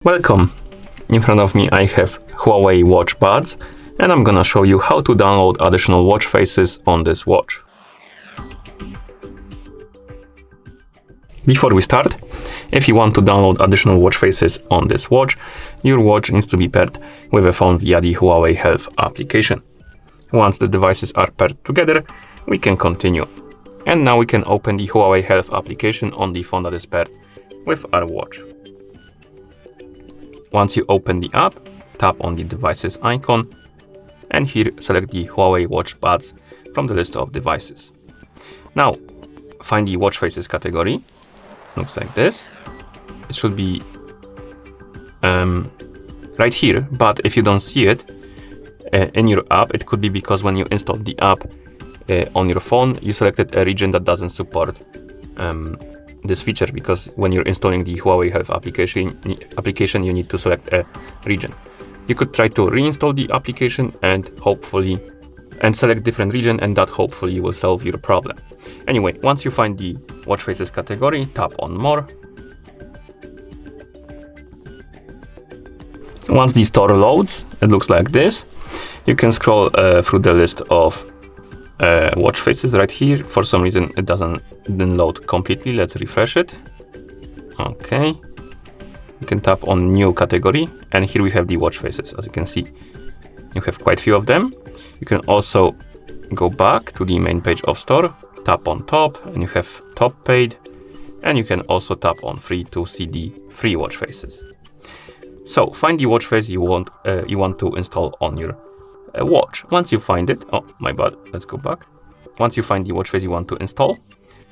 Welcome! In front of me I have HUAWEI Watch Buds, and I'm gonna show you how to download additional watch faces on this watch. Before we start, if you want to download additional watch faces on this watch, your watch needs to be paired with a phone via the HUAWEI Health application. Once the devices are paired together, we can continue. And now we can open the HUAWEI Health application on the phone that is paired with our watch. Once you open the app, tap on the devices icon, and here select the HUAWEI Watch Buds from the list of devices. Now, find the watch faces category. Looks like this. It should be right here, but if you don't see it in your app, it could be because when you installed the app on your phone, you selected a region that doesn't support this feature, because when you're installing the HUAWEI Health application, you need to select a region. You could try to reinstall the application and select different region, and that hopefully will solve your problem. Anyway, once you find the watch faces category, tap on more. Once the store loads, it looks like this. You can scroll through the list of watch faces right here. For some reason it didn't load completely. Let's refresh it. Okay, you can tap on new category, and here we have the watch faces. As you can see, you have quite a few of them. You can also go back to the main page of store, tap on top, and you have top paid, and you can also tap on free to see the free watch faces. So find the watch face you want to install on your watch. Once you find it, oh my bad, let's go back. Once you find the watch face you want to install,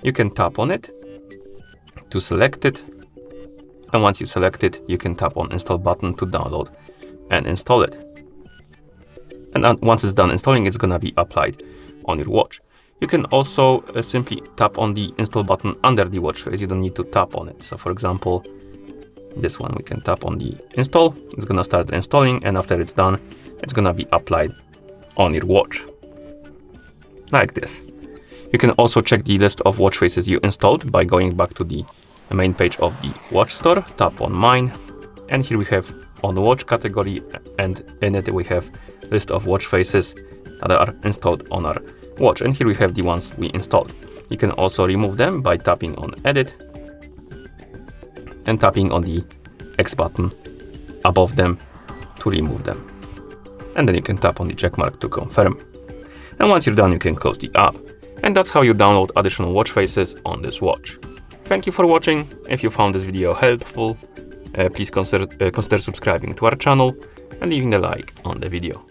you can tap on it to select it, and once you select it, you can tap on install button to download and install it. And once it's done installing, it's gonna be applied on your watch. You can also simply tap on the install button under the watch face. You don't need to tap on it. So for example, this one, we can tap on the install. It's gonna start installing, and after it's done, it's gonna be applied on your watch, like this. You can also check the list of watch faces you installed by going back to the main page of the watch store, tap on mine, and here we have on the watch category, and in it we have list of watch faces that are installed on our watch, and here we have the ones we installed. You can also remove them by tapping on edit and tapping on the X button above them to remove them. And then you can tap on the check mark to confirm. And once you're done, you can close the app. And that's how you download additional watch faces on this watch. Thank you for watching. If you found this video helpful, please consider subscribing to our channel and leaving a like on the video.